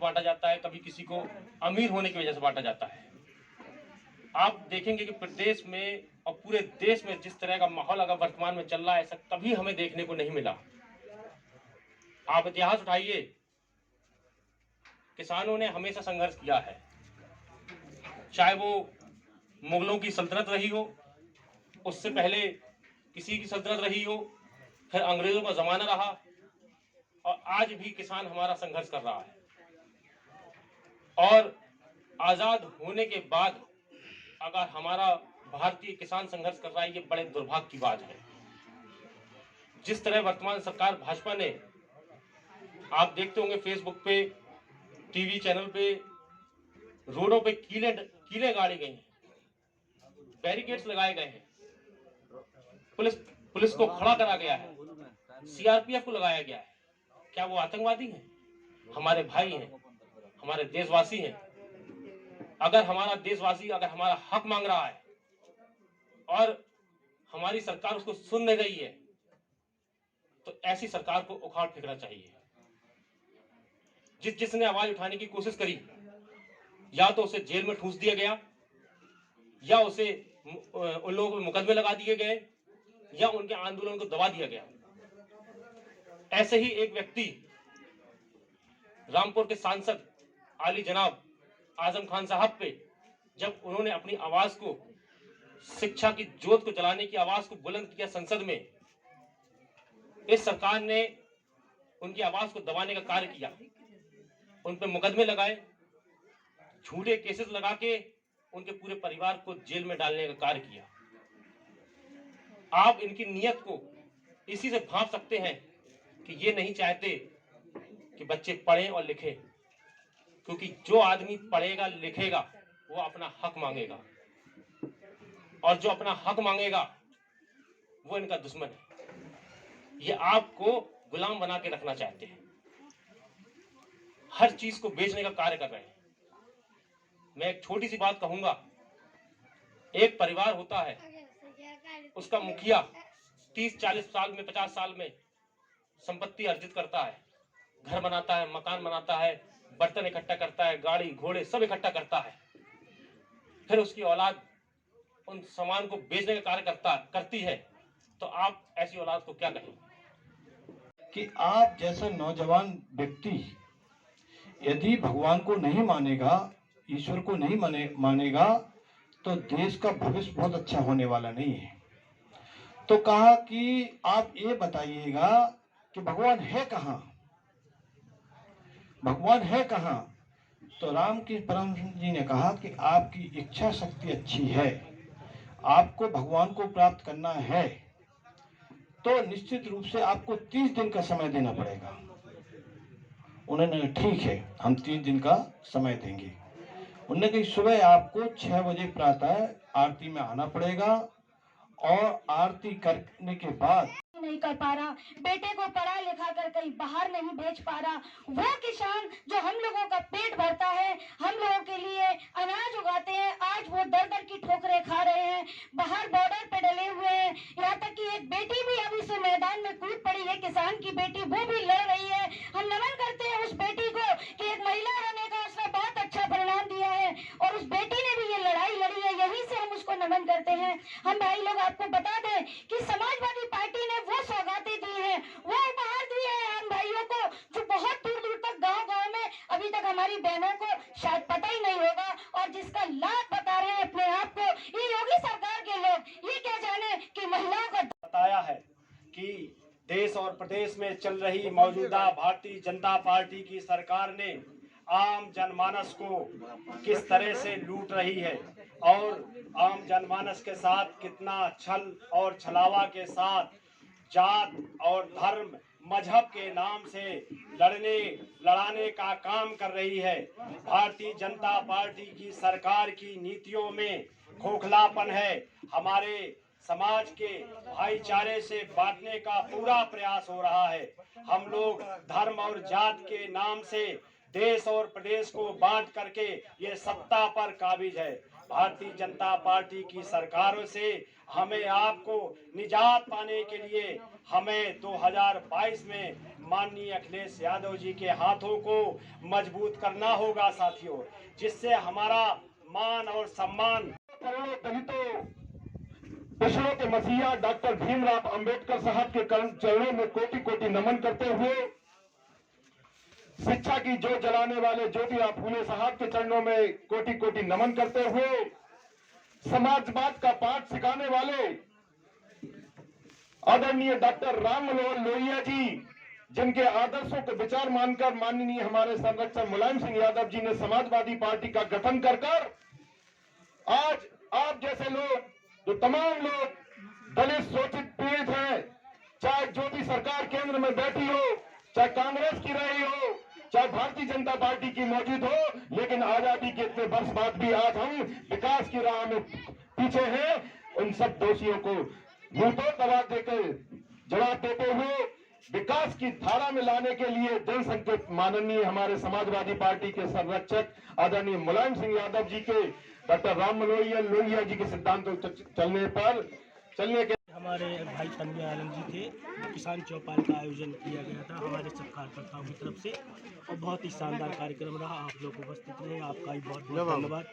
बांटा जाता है, कभी किसी को अमीर होने की वजह से बांटा जाता है। आप देखेंगे कि प्रदेश में और पूरे देश में जिस तरह का माहौल अगर वर्तमान में चल रहा है, ऐसा कभी हमें देखने को नहीं मिला। आप इतिहास उठाइए, किसानों ने हमेशा संघर्ष किया है, चाहे वो मुगलों की सल्तनत रही हो, उससे पहले किसी की सल्तनत रही हो, फिर अंग्रेजों का जमाना रहा, और आज भी किसान हमारा संघर्ष कर रहा है। और आजाद होने के बाद अगर हमारा भारतीय किसान संघर्ष कर रहा है, ये बड़े दुर्भाग्य की बात है। जिस तरह वर्तमान सरकार भाजपा ने, आप देखते होंगे फेसबुक पे, टीवी चैनल पे, रोडों पे कीलें गाड़ी गई हैं, बैरिकेड्स लगाए गए हैं, पुलिस को खड़ा करा गया है, सीआरपीएफ को लगाया गया है। क्या वो आतंकवादी हैं? हमारे भाई हैं, हमारे देशवासी हैं। अगर हमारा देशवासी अगर हमारा हक मांग रहा है और हमारी सरकार उसको सुन नहीं रही है, तो ऐसी सरकार को उखाड़ फेंकना चाहिए। जिसने आवाज उठाने की कोशिश करी, या तो उसे जेल में ठूंस दिया गया, या उसे उन लोगों पे मुकदमे लगा दिए गए, या उनके आंदोलन को दबा दिया गया। ऐसे ही एक व्यक्ति रामपुर के सांसद आली जनाब आजम खान साहब पे, जब उन्होंने अपनी आवाज को, शिक्षा की जोत को जलाने की आवाज को बुलंद किया संसद में, इस सरकार ने उनकी आवाज को दबाने का कार्य किया, उन पे मुकदमे लगाए, झूठे केसेस लगा के उनके पूरे परिवार को जेल में डालने का कार्य किया। आप इनकी नीयत को इसी से भांप सकते हैं कि ये नहीं चाहते कि बच्चे पढ़ें और लिखें, क्योंकि जो आदमी पढ़ेगा लिखेगा वो अपना हक मांगेगा, और जो अपना हक मांगेगा वो इनका दुश्मन है। ये आपको गुलाम बना के रखना चाहते हैं, हर चीज को बेचने का कार्य कर रहे हैं। मैं एक छोटी सी बात कहूंगा, एक परिवार होता है, उसका मुखिया 30-40 साल में, 50 साल में संपत्ति अर्जित करता है, घर बनाता है, मकान बनाता है, बर्तन इकट्ठा करता है, गाड़ी घोड़े सब इकट्ठा करता है, फिर उसकी औलाद उन सामान को बेचने का कार्य करती है, तो आप ऐसी औलाद को क्या कहें? कि आप जैसा नौजवान व्यक्ति यदि भगवान को नहीं मानेगा, ईश्वर को नहीं मानेगा, तो देश का भविष्य बहुत अच्छा होने वाला नहीं है। तो कहा कि आप ये बताइएगा कि भगवान है कहाँ, भगवान है कहाँ? तो राम की परमहंस जी ने कहा कि आपकी इच्छा शक्ति अच्छी है, आपको भगवान को प्राप्त करना है, तो निश्चित रूप से आपको 30 दिन का समय देना पड़ेगा। उन्होंने कहा ठीक है, हम 30 दिन का समय देंगे। उन्होंने कहा सुबह आपको 6 बजे प्रातः आरती में आना पड़ेगा, और आरती करने के बाद नहीं कर पा रहा, बेटे को पढ़ा लिखा कर कहीं बाहर नहीं भेज पा रहा, वो किसान जो हम लोगों का पेट भरता है, हम लोगों के लिए अनाज उगाते हैं, आज वो दर दर की ठोकरें खा रहे हैं, बाहर बॉर्डर पे डले हुए हैं। यहाँ तक कि एक बेटी भी अब इस मैदान में कूद पड़ी है, किसान की बेटी, वो भी लड़ रही है। हम नमन करते हैं उस बेटी को कि एक महिला होने का उसने बहुत अच्छा परिणाम दिया है, और उस बेटी ने भी ये लड़ाई लड़ी है, यहीं से हम उसको नमन करते हैं। हम भाई लोग आपको बता दें कि समाजवादी पार्टी ने वो सौगातें दी हैं, वो उपहार दिए हैं हम भाइयों को, जो बहुत दूर दूर तक गांव-गांव में अभी तक हमारी बहनों को शायद पता ही नहीं होगा, और जिसका लाभ बता रहे हैं अपने आप को ये योगी सरकार के लोग, ये क्या जाने कि महिलाओं को बताया है कि देश और प्रदेश में चल रही मौजूदा भारतीय जनता पार्टी की सरकार ने आम जनमानस को किस तरह से लूट रही है, और आम जनमानस के साथ कितना छल और छलावा के साथ जात और धर्म मजहब के नाम से लड़ाने का काम कर रही है। भारतीय जनता पार्टी की सरकार की नीतियों में खोखलापन है। हमारे समाज के भाईचारे से बांटने का पूरा प्रयास हो रहा है। हम लोग धर्म और जात के नाम से देश और प्रदेश को बांट करके ये सत्ता पर काबिज है। भारतीय जनता पार्टी की सरकारों से हमें आपको निजात पाने के लिए हमें 2022 में माननीय अखिलेश यादव जी के हाथों को मजबूत करना होगा साथियों, जिससे हमारा मान और सम्मान। करोड़ों दलितों, पिछड़ों के मसीहा डॉक्टर भीमराव अंबेडकर साहब के चरणों में कोटि कोटि नमन करते हुए, शिक्षा की जोत जलाने वाले ज्योतिराव फूले साहब के चरणों में कोटि कोटि नमन करते हुए, समाजवाद का पाठ सिखाने वाले आदरणीय डॉक्टर राम मनोहर लोहिया जी, जिनके आदर्शों के विचार मानकर माननीय हमारे संरक्षक मुलायम सिंह यादव जी ने समाजवादी पार्टी का गठन कर आज आप जैसे लोग, जो तमाम लोग दलित शोषित पीड़ित हैं, चाहे जो भी सरकार केंद्र में बैठी हो, चाहे कांग्रेस की रही हो, चाहे भारतीय जनता पार्टी की मौजूद हो, लेकिन आजादी के इतने वर्ष बाद भी आज हम विकास की राह में पीछे हैं। उन सब दोषियों को मुंहतोड़ जवाब देते हुए विकास की धारा में लाने के लिए जनसंकेत माननीय हमारे समाजवादी पार्टी के संरक्षक आदरणीय मुलायम सिंह यादव जी के, डॉक्टर राम मनोहर लोहिया जी के सिद्धांतों चलने के हमारे भाई तन्मय आलम जी थे। किसान चौपाल का आयोजन किया गया था हमारे सब कार्यकर्ताओं की तरफ से और बहुत ही शानदार कार्यक्रम रहा। आप लोग उपस्थित रहे, आपका भी बहुत बहुत धन्यवाद।